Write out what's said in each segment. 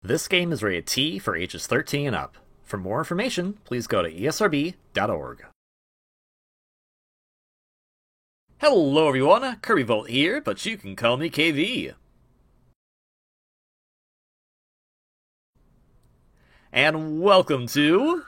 This game is rated T for ages 13 and up. For more information, please go to esrb.org. Hello everyone, Kirby Volt here, but you can call me KV. And welcome to...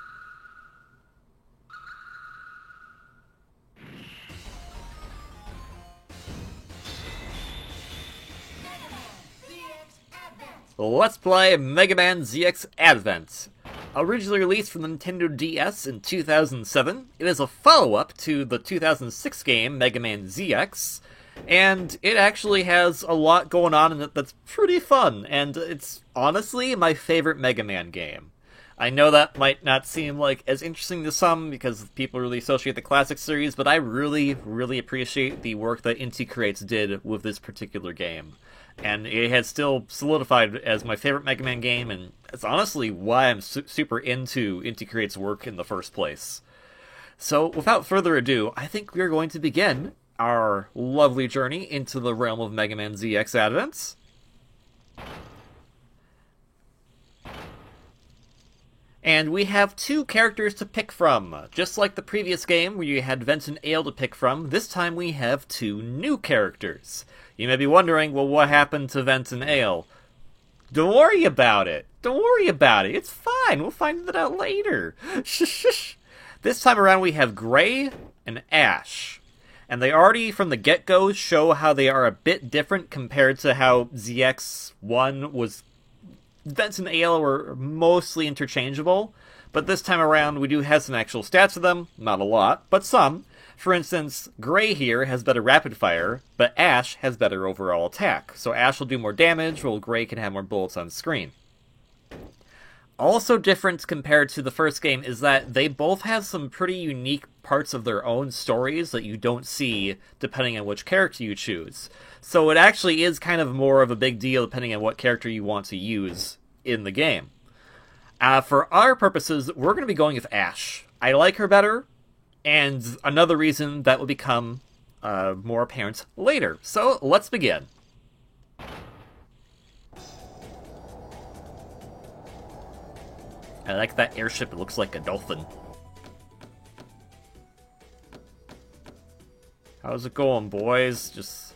Let's play Mega Man ZX Advent. Originally released for the Nintendo DS in 2007, it is a follow-up to the 2006 game Mega Man ZX, and it actually has a lot going on in it that's pretty fun, and it's honestly my favorite Mega Man game. I know that might not seem like as interesting to some because people really associate the classic series, but I really appreciate the work that Inti Creates did with this particular game. And it has still solidified as my favorite Mega Man game, and it's honestly why I'm super into Inti Creates' work in the first place. So, without further ado, I think we are going to begin our lovely journey into the realm of Mega Man ZX Advent. And we have two characters to pick from. Just like the previous game where you had Vent and Ale to pick from, this time we have two new characters. You may be wondering, well, what happened to Vent and Ale? Don't worry about it. Don't worry about it. It's fine. We'll find it out later. Shh. This time around we have Gray and Ash. And they already, from the get-go, show how they are a bit different compared to how ZX1 was. Vent and Ale were mostly interchangeable, but this time around we do have some actual stats to them. Not a lot, but some. For instance, Gray here has better rapid fire, but Ash has better overall attack. So Ash will do more damage, while Gray can have more bullets on screen. Also different compared to the first game is that they both have some pretty unique parts of their own stories that you don't see depending on which character you choose. So it actually is kind of more of a big deal depending on what character you want to use in the game. For our purposes, we're going to be going with Ash. I like her better, and another reason that will become more apparent later. So let's begin. I like that airship, it looks like a dolphin. How's it going, boys? Just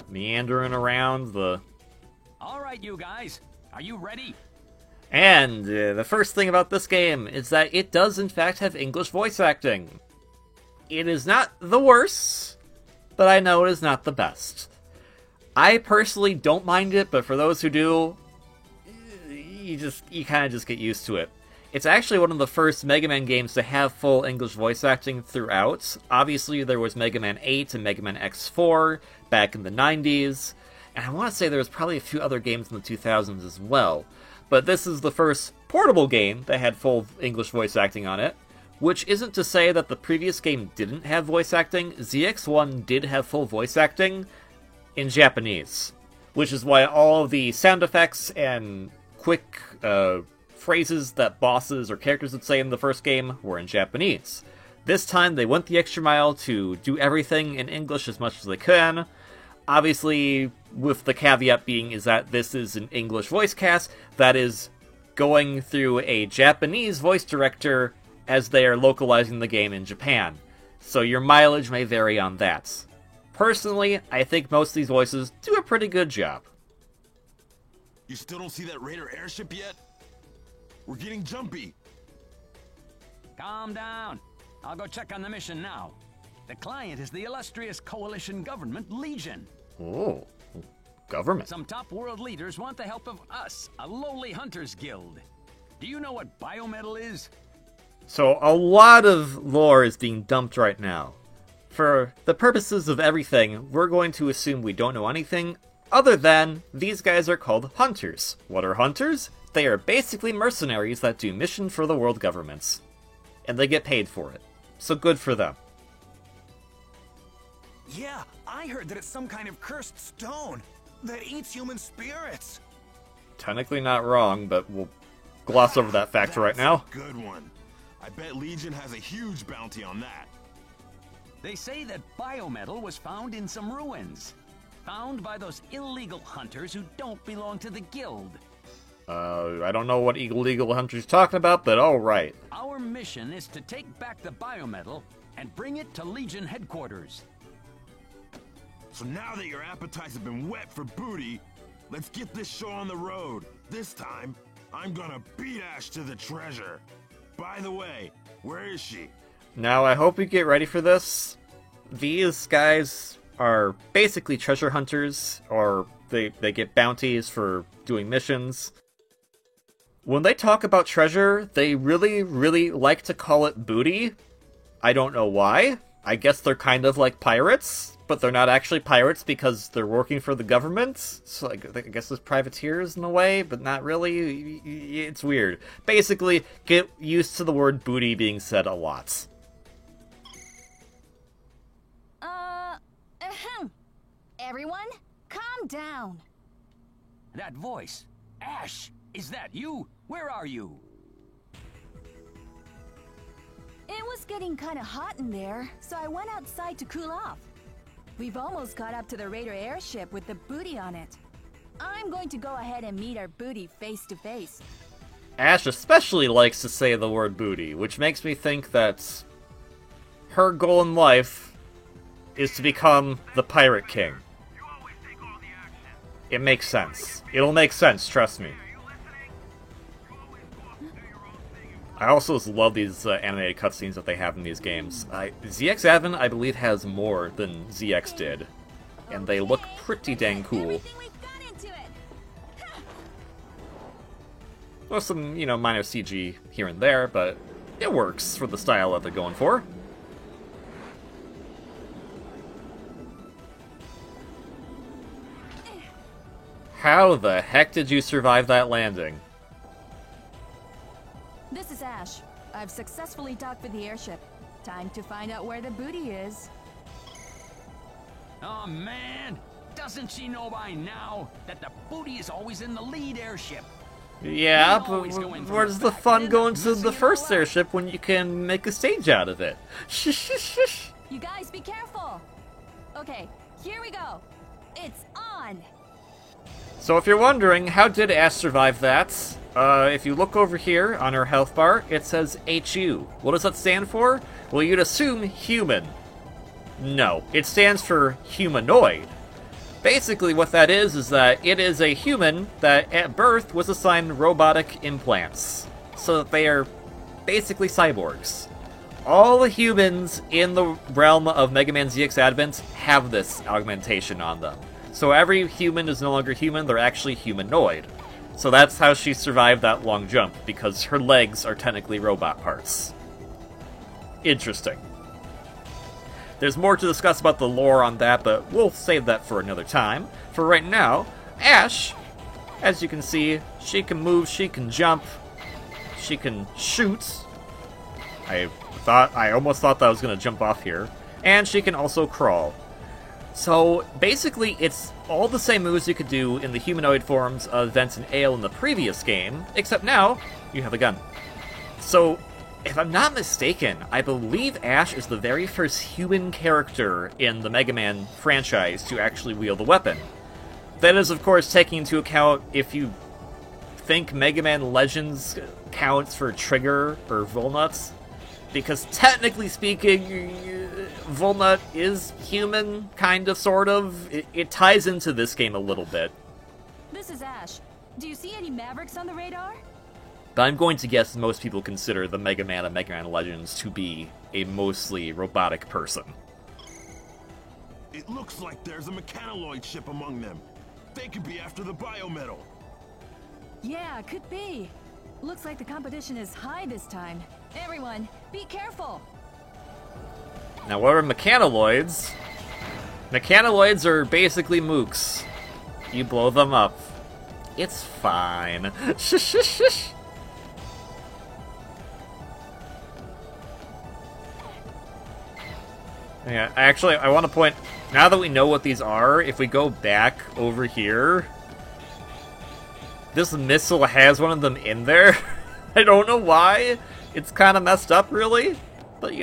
meandering around the... Alright, you guys. Are you ready? And the first thing about this game is that it does in fact have English voice acting. It is not the worst, but I know it is not the best. I personally don't mind it, but for those who do, you kind of just get used to it. It's actually one of the first Mega Man games to have full English voice acting throughout. Obviously, there was Mega Man 8 and Mega Man X4 back in the 90s, and I want to say there was probably a few other games in the 2000s as well. But this is the first portable game that had full English voice acting on it, which isn't to say that the previous game didn't have voice acting. ZX1 did have full voice acting in Japanese, which is why all of the sound effects and quick phrases that bosses or characters would say in the first game were in Japanese. This time they went the extra mile to do everything in English as much as they can. Obviously, with the caveat being is that this is an English voice cast that is going through a Japanese voice director as they are localizing the game in Japan. So your mileage may vary on that. Personally, I think most of these voices do a pretty good job. You still don't see that Raider airship yet? We're getting jumpy. Calm down. I'll go check on the mission now. The client is the illustrious coalition government, Legion. Oh, government. Some top world leaders want the help of us, a lowly hunters guild. Do you know what biometal is? So a lot of lore is being dumped right now. For the purposes of everything, we're going to assume we don't know anything other than these guys are called hunters. What are hunters? They are basically mercenaries that do mission for the world governments. And they get paid for it. So good for them. Yeah, I heard that it's some kind of cursed stone that eats human spirits. Technically not wrong, but we'll gloss over that fact right now. That's a good one. I bet Legion has a huge bounty on that. They say that biometal was found in some ruins. Found by those illegal hunters who don't belong to the guild. I don't know what illegal hunter's talking about, but alright. Our mission is to take back the biometal and bring it to Legion headquarters. So now that your appetites have been wet for booty, let's get this show on the road. This time, I'm gonna beat Ash to the treasure. By the way, where is she? Now, I hope you get ready for this. These guys are basically treasure hunters, or they get bounties for doing missions. When they talk about treasure, they really, really like to call it booty. I don't know why. I guess they're kind of like pirates, but they're not actually pirates because they're working for the government. So I guess it's privateers in a way, but not really. It's weird. Basically, get used to the word booty being said a lot. Everyone, calm down. That voice. Ash, is that you? Where are you? It was getting kind of hot in there, so I went outside to cool off. We've almost got up to the Raider airship with the booty on it. I'm going to go ahead and meet our booty face to face. Ash especially likes to say the word booty, which makes me think that her goal in life is to become the Pirate King. It makes sense. It'll make sense, trust me. I also just love these animated cutscenes that they have in these games. ZX Advent, I believe, has more than ZX did. And they look pretty dang cool. Well, some, minor CG here and there, but it works for the style that they're going for. How the heck did you survive that landing? This is Ash. I've successfully docked for the airship. Time to find out where the booty is. Oh man, doesn't she know by now that the booty is always in the lead airship? Yeah, but where's the fun going to the first airship when you can make a stage out of it? You guys be careful! Okay, here we go. It's on! So if you're wondering, how did Ash survive that? If you look over here on her health bar, it says HU. What does that stand for? Well, you'd assume human. No, it stands for humanoid. Basically what that is that it is a human that at birth was assigned robotic implants. So that they are basically cyborgs. All the humans in the realm of Mega Man ZX Advent have this augmentation on them. So every human is no longer human, they're actually humanoid. So that's how she survived that long jump, because her legs are technically robot parts. Interesting. There's more to discuss about the lore on that, but we'll save that for another time. For right now, Ash, as you can see, she can move, she can jump, she can shoot. I almost thought that I was going to jump off here. And she can also crawl. So, basically, it's all the same moves you could do in the humanoid forms of Vent and Ale in the previous game, except now, you have a gun. So, if I'm not mistaken, I believe Ash is the very first human character in the Mega Man franchise to actually wield a weapon. That is, of course, taking into account if you think Mega Man Legends counts for Trigger or Volnut, because technically speaking, Volnut is human, kind of, sort of. It ties into this game a little bit. This is Ash. Do you see any Mavericks on the radar? But I'm going to guess most people consider the Mega Man and Mega Man Legends to be a mostly robotic person. It looks like there's a mechanoloid ship among them. They could be after the biometal. Yeah, could be. Looks like the competition is high this time. Everyone, be careful! Now, what are mechanoloids? Mechanoloids are basically mooks. You blow them up. It's fine. Shush, shush, shush. Yeah, actually, I want to point... Now that we know what these are, if we go back over here... This missile has one of them in there. I don't know why. It's kind of messed up, really. But,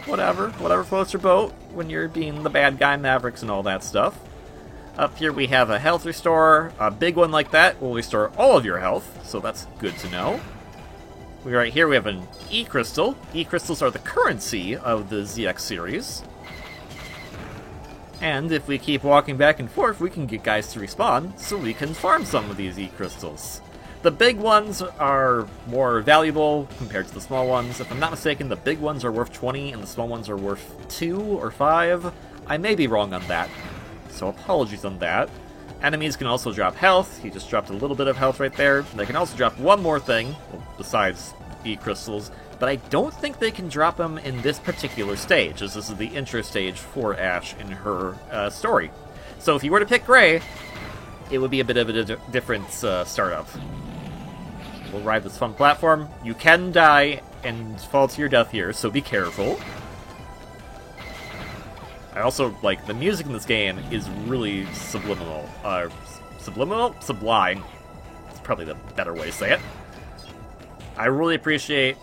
whatever. Whatever floats your boat when you're being the bad guy Mavericks and all that stuff. Up here we have a health restore. A big one like that will restore all of your health, so that's good to know. Right here we have an E-Crystal. E-Crystals are the currency of the ZX series. And if we keep walking back and forth, we can get guys to respawn, so we can farm some of these E-Crystals. The big ones are more valuable compared to the small ones. If I'm not mistaken, the big ones are worth 20 and the small ones are worth 2 or 5. I may be wrong on that, so apologies on that. Enemies can also drop health. He just dropped a little bit of health right there. They can also drop one more thing, well, besides E-Crystals, but I don't think they can drop them in this particular stage, as this is the intro stage for Ash in her story. So if you were to pick Gray, it would be a bit of a different startup. We'll ride this fun platform. You can die and fall to your death here, so be careful. I also, like, the music in this game is really subliminal. Subliminal? Sublime. That's probably the better way to say it. I really appreciate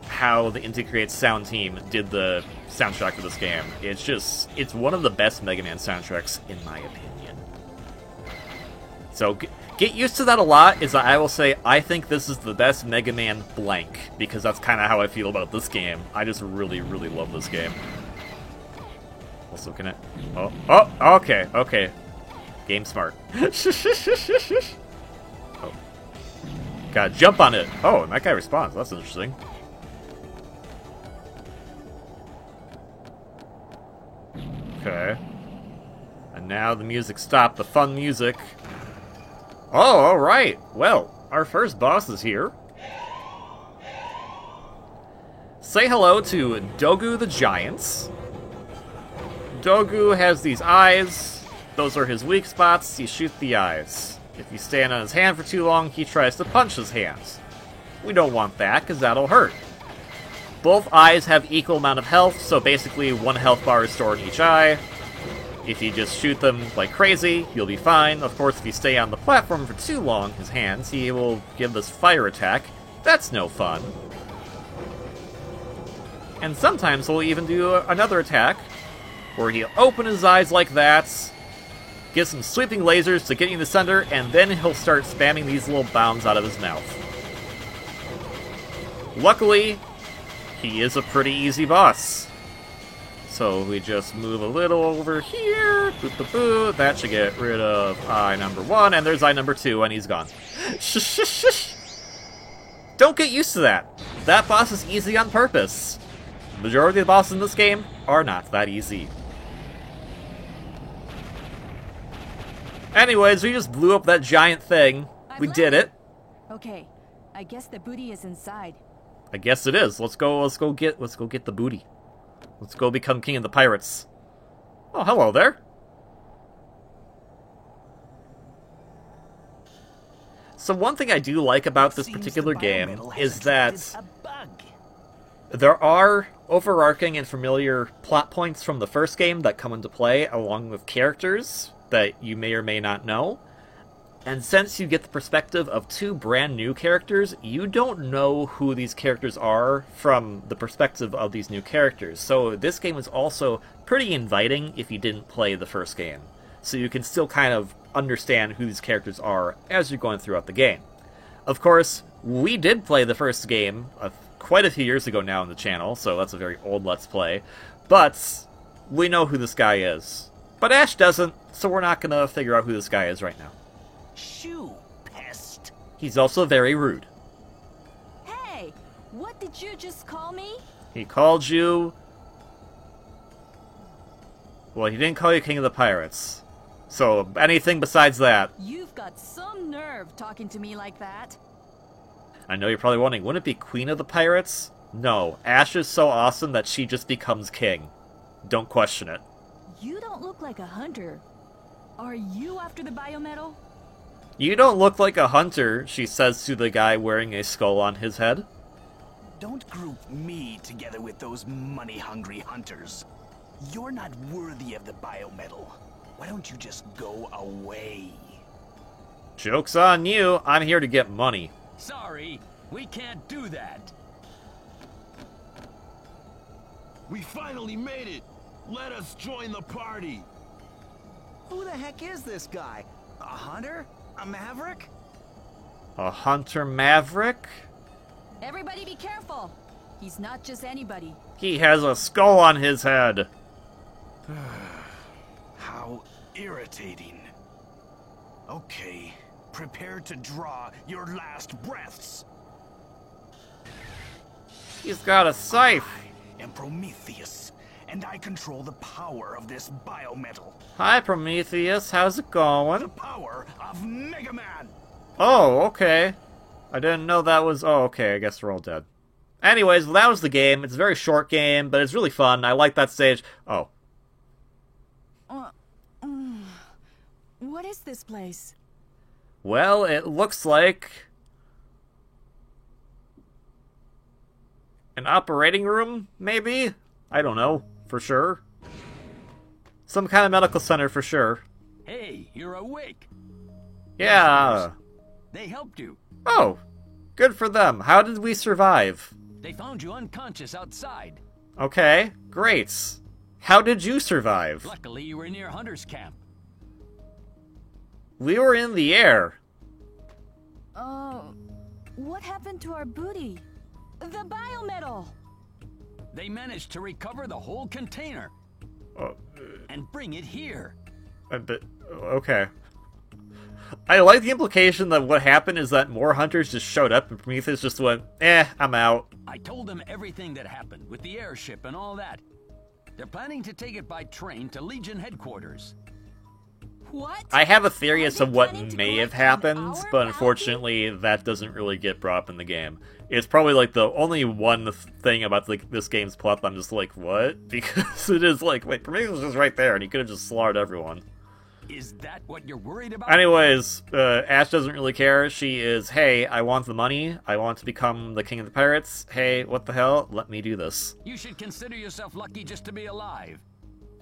how the Inti Creates sound team did the soundtrack for this game. It's one of the best Mega Man soundtracks, in my opinion. So, get used to that a lot, is that I will say I think this is the best Mega Man blank, because that's kind of how I feel about this game. I just really, really love this game. Also, can it... Oh, okay. Game smart. Oh. Gotta jump on it. Oh, and that guy responds. That's interesting. Okay. And now the music stopped. The fun music. Oh, alright. Well, our first boss is here. Say hello to Dogu the Giant. Dogu has these eyes. Those are his weak spots. You shoot the eyes. If you stand on his hand for too long, he tries to punch his hands. We don't want that, because that'll hurt. Both eyes have equal amount of health, so basically 1 health bar is stored in each eye. If you just shoot them like crazy, you'll be fine. Of course, if you stay on the platform for too long, his hands, he will give this fire attack. That's no fun. And sometimes he'll even do another attack, where he'll open his eyes like that, get some sweeping lasers to get you in the center, and then he'll start spamming these little bombs out of his mouth. Luckily, he is a pretty easy boss. So we just move a little over here, boop boop boop, that should get rid of eye number 1, and there's eye number 2, and he's gone. Shh. Don't get used to that. That boss is easy on purpose. The majority of the bosses in this game are not that easy. Anyways, we just blew up that giant thing. We did it. Okay, I guess the booty is inside. I guess it is. Let's go get the booty. Let's go become king of the pirates. Oh, hello there. So one thing I do like about this particular game is that there are overarching and familiar plot points from the first game that come into play, along with characters that you may or may not know. And since you get the perspective of 2 brand new characters, you don't know who these characters are from the perspective of these new characters. So this game is also pretty inviting if you didn't play the first game. So you can still kind of understand who these characters are as you're going throughout the game. Of course, we did play the first game quite a few years ago now on the channel, so that's a very old Let's Play. But we know who this guy is. But Ash doesn't, so we're not going to figure out who this guy is right now. Shoo, pest. He's also very rude. Hey, what did you just call me? He called you... Well, he didn't call you King of the Pirates. So, anything besides that. You've got some nerve talking to me like that. I know you're probably wondering, wouldn't it be Queen of the Pirates? No, Ash is so awesome that she just becomes king. Don't question it. You don't look like a hunter. Are you after the biometal? You don't look like a hunter, she says to the guy wearing a skull on his head. Don't group me together with those money-hungry hunters. You're not worthy of the biometal. Why don't you just go away? Joke's on you. I'm here to get money. Sorry, we can't do that. We finally made it! Let us join the party! Who the heck is this guy? A hunter? A maverick? A hunter maverick? Everybody be careful. He's not just anybody. He has a skull on his head. How irritating. Okay, prepare to draw your last breaths. He's got a scythe. I am Prometheus, and I control the power of this biometal. Hi, Prometheus. How's it The going? power of Mega Man! Oh, okay. I didn't know that was... Oh, okay. I guess we're all dead. Anyways, well, that was the game. It's a very short game, but it's really fun. I like that stage. Oh. What is this place? Well, it looks like... an operating room, maybe? I don't know, for sure. Some kind of medical center, for sure. Hey, you're awake. Yeah. They helped you. Oh, good for them. How did we survive? They found you unconscious outside. Okay, great. How did you survive? Luckily, you were near Hunter's camp. We were in the air. Oh, what happened to our booty? The biometal! They managed to recover the whole container and bring it here. But, okay. I like the implication that what happened is that more hunters just showed up and Prometheus just went, I'm out. I told them everything that happened with the airship and all that. They're planning to take it by train to Legion headquarters. What? I have a theory Are as they to what planning to may collect have happened, our but bounty? unfortunately that doesn't really get brought up in the game. It's probably like the only one thing about like this game's plot that I'm just like, what? Because it is like, wait, Prometheus was just right there and he could have just slaughtered everyone. Is that what you're worried about? Anyways, Ash doesn't really care. She is, hey, I want the money. I want to become the king of the pirates. Hey, what the hell? Let me do this. You should consider yourself lucky just to be alive.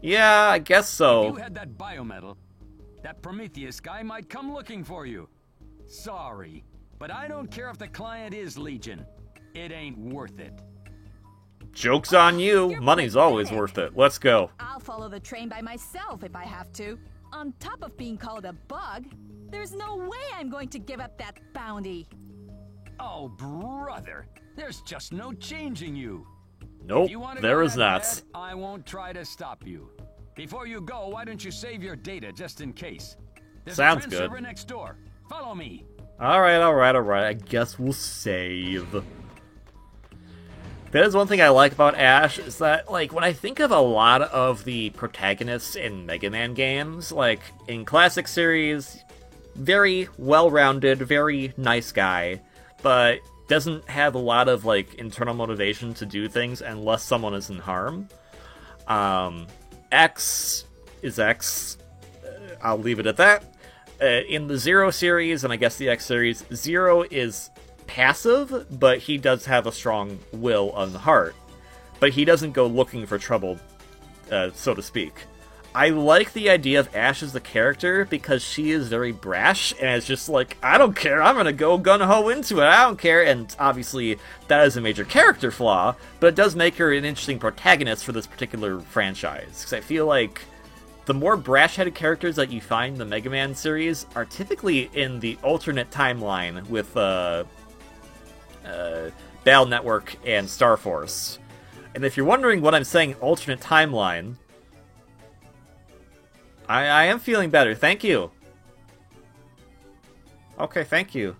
Yeah, I guess If so. you had that biometal, that Prometheus guy might come looking for you. Sorry, but I don't care if the client is Legion. It ain't worth it. Joke's on you. You're Money's always pathetic. worth it. Let's go. I'll follow the train by myself if I have to. On top of being called a bug, there's no way I'm going to give up that bounty. Oh, brother, there's just no changing you. Nope, If you want to there go is that not. bad, I won't try to stop you. Before you go, why don't you save your data just in case? There's Sounds a trend good. server next door. Follow me. Alright. I guess we'll save. That is one thing I like about Ash, is that, like, when I think of a lot of the protagonists in Mega Man games, like, in classic series, very well-rounded, very nice guy, but doesn't have a lot of, like, internal motivation to do things unless someone is in harm. X is X. I'll leave it at that. In the Zero series, and I guess the X series, Zero is passive, but he does have a strong will and heart. But he doesn't go looking for trouble, so to speak. I like the idea of Ash as the character because she is very brash, and it's just like, I don't care, I'm gonna go gung-ho into it, I don't care, and obviously that is a major character flaw, but it does make her an interesting protagonist for this particular franchise, because I feel like the more brash-headed characters that you find in the Mega Man series are typically in the alternate timeline with Battle Network and Star Force. And if you're wondering what I'm saying, alternate timeline, I am feeling better, thank you. Okay, thank you.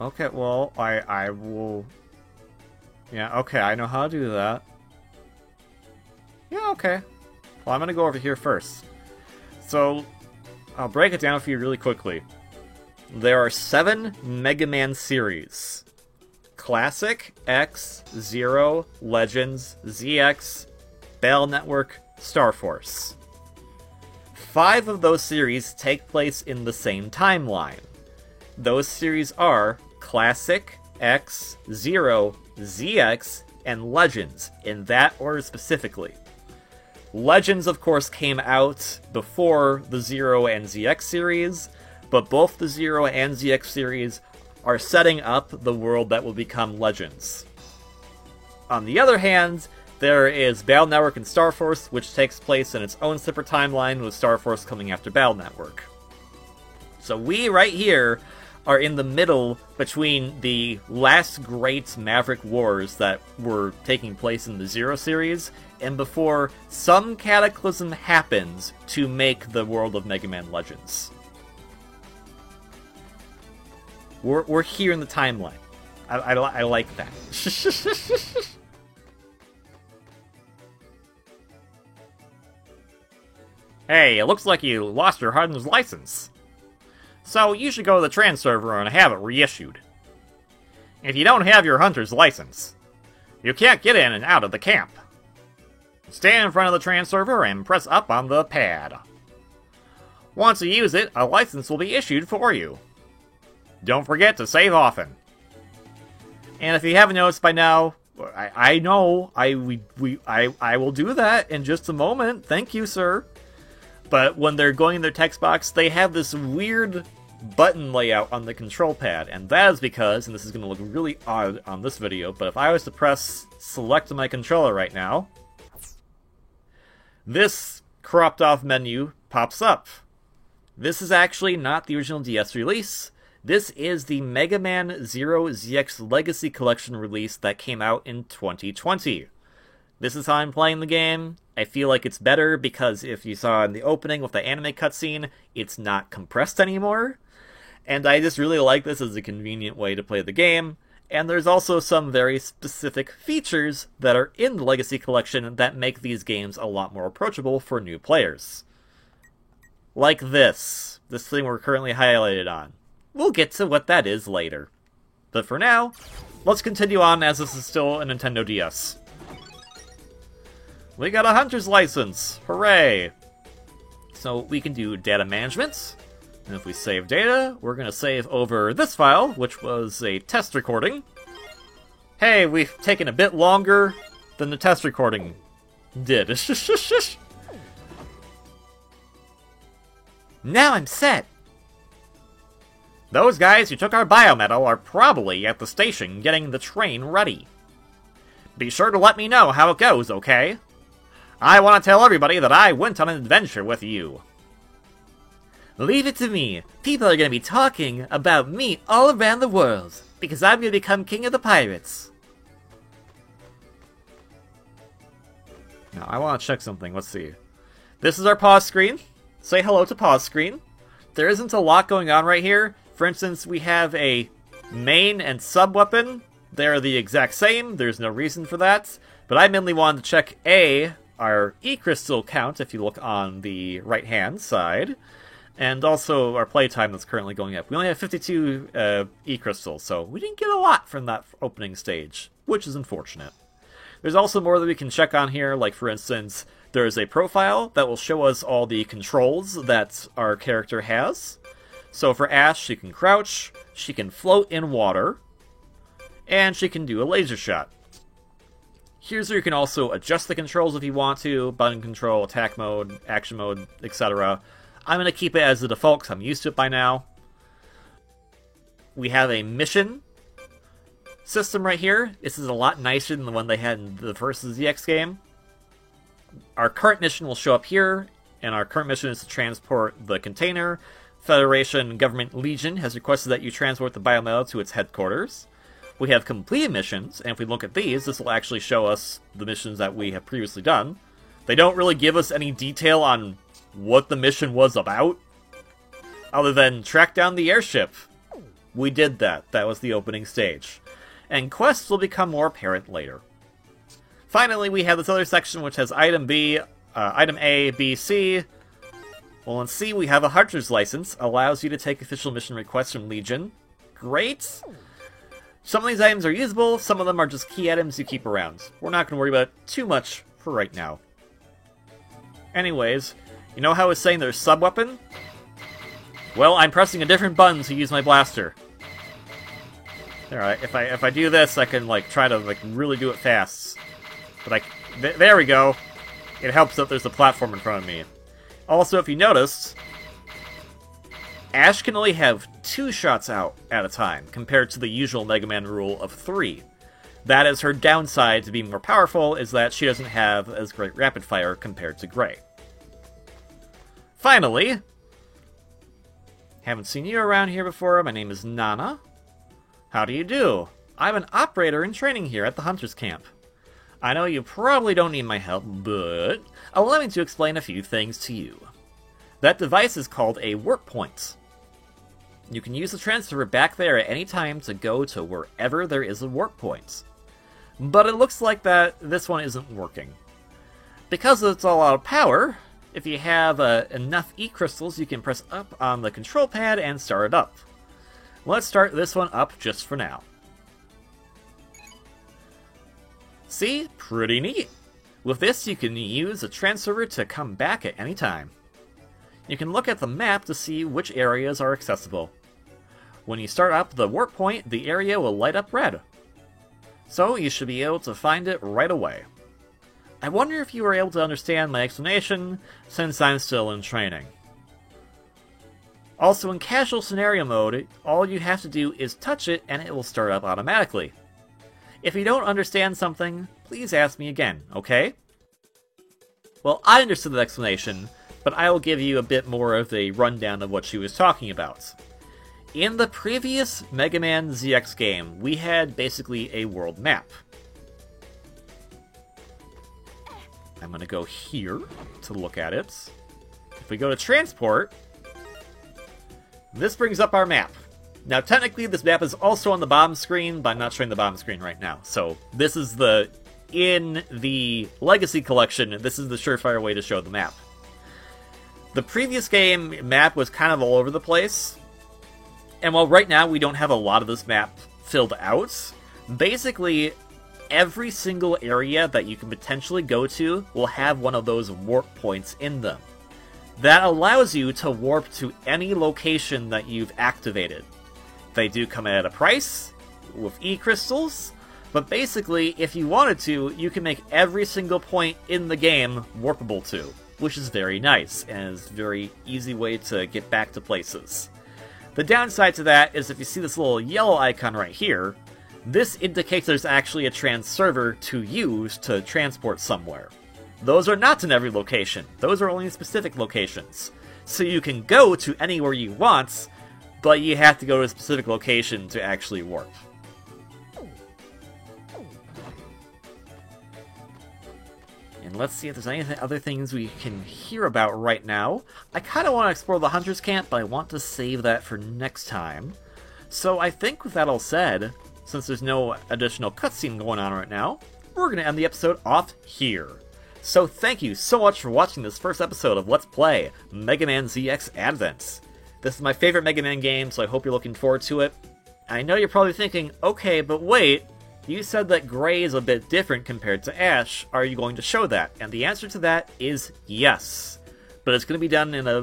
Okay, well, I will... Yeah, okay, I know how to do that. Yeah, okay. Well, I'm gonna go over here first. So, I'll break it down for you really quickly. There are 7 Mega Man series. Classic, X, Zero, Legends, ZX, Battle Network, Star Force. 5 of those series take place in the same timeline. Those series are Classic, X, Zero, ZX, and Legends, in that order specifically. Legends, of course, came out before the Zero and ZX series, but both the Zero and ZX series are setting up the world that will become Legends. On the other hand, There is Battle Network and Star Force, which takes place in its own separate timeline, with Star Force coming after Battle Network. So we, right here, are in the middle between the last great Maverick Wars that were taking place in the Zero series, and before some cataclysm happens to make the world of Mega Man Legends. We're here in the timeline. I like that. Hey, it looks like you lost your Hunter's license. So you should go to the trans server and have it reissued. If you don't have your Hunter's license, you can't get in and out of the camp. Stand in front of the trans server and press up on the pad. Once you use it, a license will be issued for you. Don't forget to save often. And if you haven't noticed by now, I know I will do that in just a moment. Thank you, sir. But when they're going in their text box, they have this weird button layout on the control pad, and that is because, and this is going to look really odd on this video, but if I was to press select on my controller right now, this cropped off menu pops up. This is actually not the original DS release. This is the Mega Man Zero ZX Legacy Collection release that came out in 2020. This is how I'm playing the game. I feel like it's better because if you saw in the opening with the anime cutscene, it's not compressed anymore. And I just really like this as a convenient way to play the game. And there's also some very specific features that are in the Legacy Collection that make these games a lot more approachable for new players. Like this thing we're currently highlighted on. We'll get to what that is later. But for now, let's continue on as this is still a Nintendo DS. We got a Hunter's license! Hooray! So we can do data management. And if we save data, we're going to save over this file, which was a test recording. Hey, we've taken a bit longer than the test recording did. Now I'm set! Those guys who took our biometal are probably at the station getting the train ready. Be sure to let me know how it goes, okay? I want to tell everybody that I went on an adventure with you. Leave it to me. People are going to be talking about me all around the world, because I'm going to become king of the pirates. Now, I want to check something. Let's see. This is our pause screen. Say hello to pause screen. There isn't a lot going on right here. For instance, we have a main and sub weapon. They're the exact same. There's no reason for that. But I mainly wanted to check our E-Crystal count, if you look on the right-hand side, and also our playtime that's currently going up. We only have 52 E-Crystals, so we didn't get a lot from that opening stage, which is unfortunate. There's also more that we can check on here, like, for instance, there's a profile that will show us all the controls that our character has. So for Ash, she can crouch, she can float in water, and she can do a laser shot. Here's where you can also adjust the controls if you want to, button control, attack mode, action mode, etc. I'm going to keep it as the default because I'm used to it by now. We have a mission system right here. This is a lot nicer than the one they had in the first ZX game. Our current mission will show up here, and our current mission is to transport the container. Federation Government Legion has requested that you transport the biometal to its headquarters. We have completed missions, and if we look at these, this will actually show us the missions that we have previously done. They don't really give us any detail on what the mission was about, other than track down the airship. We did that. That was the opening stage. And quests will become more apparent later. Finally, we have this other section which has item B, item A, B, C. Well, in C, we have a Hunter's license. Allows you to take official mission requests from Legion. Great! Some of these items are usable, some of them are just key items you keep around. We're not going to worry about it too much for right now. Anyways, you know how I was saying there's sub-weapon? Well, I'm pressing a different button to use my blaster. Alright, if I do this, I can, like, try to, like, really do it fast. But there we go. It helps that there's a platform in front of me. Also, if you noticed, Ash can only have 2 shots out at a time, compared to the usual Mega Man rule of 3. That is her downside to being more powerful, is that she doesn't have as great rapid fire compared to Gray. Finally, haven't seen you around here before. My name is Nana. How do you do? I'm an operator in training here at the Hunter's Camp. I know you probably don't need my help, but allow me to explain a few things to you. That device is called a warp point. You can use the transfer back there at any time to go to wherever there is a warp point. But it looks like that this one isn't working. Because it's all out of power, if you have enough E-crystals, you can press up on the control pad and start it up. Let's start this one up just for now. See? Pretty neat. With this, you can use a transfer to come back at any time. You can look at the map to see which areas are accessible. When you start up the warp point, the area will light up red. So you should be able to find it right away. I wonder if you were able to understand my explanation, since I'm still in training. Also, in casual scenario mode, all you have to do is touch it and it will start up automatically. If you don't understand something, please ask me again, okay? Well, I understood the explanation, but I will give you a bit more of a rundown of what she was talking about. In the previous Mega Man ZX game, we had basically a world map. I'm going to go here to look at it. If we go to Transport, this brings up our map. Now, technically, this map is also on the bottom screen, but I'm not showing the bottom screen right now. So, this is in the Legacy Collection, this is the surefire way to show the map. The previous game map was kind of all over the place. And while right now we don't have a lot of this map filled out, basically every single area that you can potentially go to will have one of those warp points in them. That allows you to warp to any location that you've activated. They do come at a price, with E-crystals, but basically, if you wanted to, you can make every single point in the game warpable to, which is very nice, and is a very easy way to get back to places. The downside to that is if you see this little yellow icon right here, this indicates there's actually a transserver to use to transport somewhere. Those are not in every location, those are only in specific locations. So you can go to anywhere you want, but you have to go to a specific location to actually warp. And let's see if there's any other things we can hear about right now. I kind of want to explore the Hunter's Camp, but I want to save that for next time. So I think with that all said, since there's no additional cutscene going on right now, we're going to end the episode off here. So thank you so much for watching this first episode of Let's Play Mega Man ZX Advent. This is my favorite Mega Man game, so I hope you're looking forward to it. I know you're probably thinking, okay, but wait, you said that Gray is a bit different compared to Ash. Are you going to show that? And the answer to that is yes. But it's going to be done in a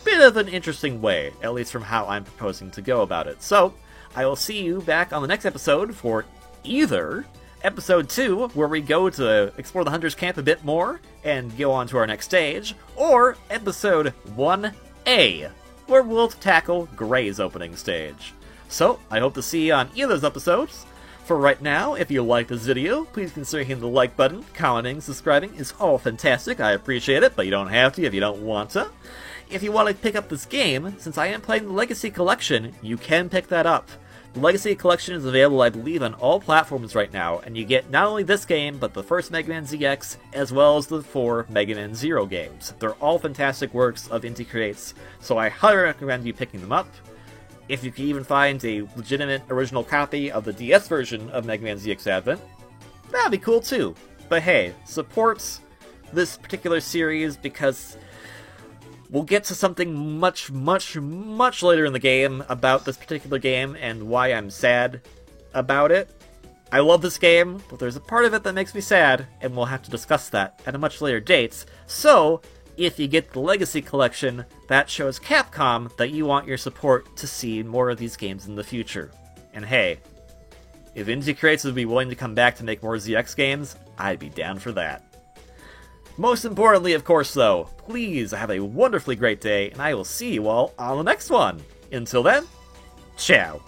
bit of an interesting way, at least from how I'm proposing to go about it. So, I will see you back on the next episode for either Episode 2, where we go to explore the Hunter's Camp a bit more and go on to our next stage, or Episode 1A, where we'll tackle Gray's opening stage. So, I hope to see you on either of those episodes. For right now, if you like this video, please consider hitting the like button. Commenting, subscribing is all fantastic. I appreciate it, but you don't have to if you don't want to. If you want to pick up this game, since I am playing the Legacy Collection, you can pick that up. The Legacy Collection is available, I believe, on all platforms right now, and you get not only this game, but the first Mega Man ZX, as well as the 4 Mega Man Zero games. They're all fantastic works of Inti Creates, so I highly recommend you picking them up. If you can even find a legitimate original copy of the DS version of Mega Man ZX Advent, that'd be cool too. But hey, support this particular series because we'll get to something much later in the game about this particular game and why I'm sad about it. I love this game, but there's a part of it that makes me sad, and we'll have to discuss that at a much later date. So, if you get the Legacy Collection, that shows Capcom that you want your support to see more of these games in the future. And hey, if Inti Creates would be willing to come back to make more ZX games, I'd be down for that. Most importantly, of course, though, please have a wonderfully great day, and I will see you all on the next one. Until then, ciao!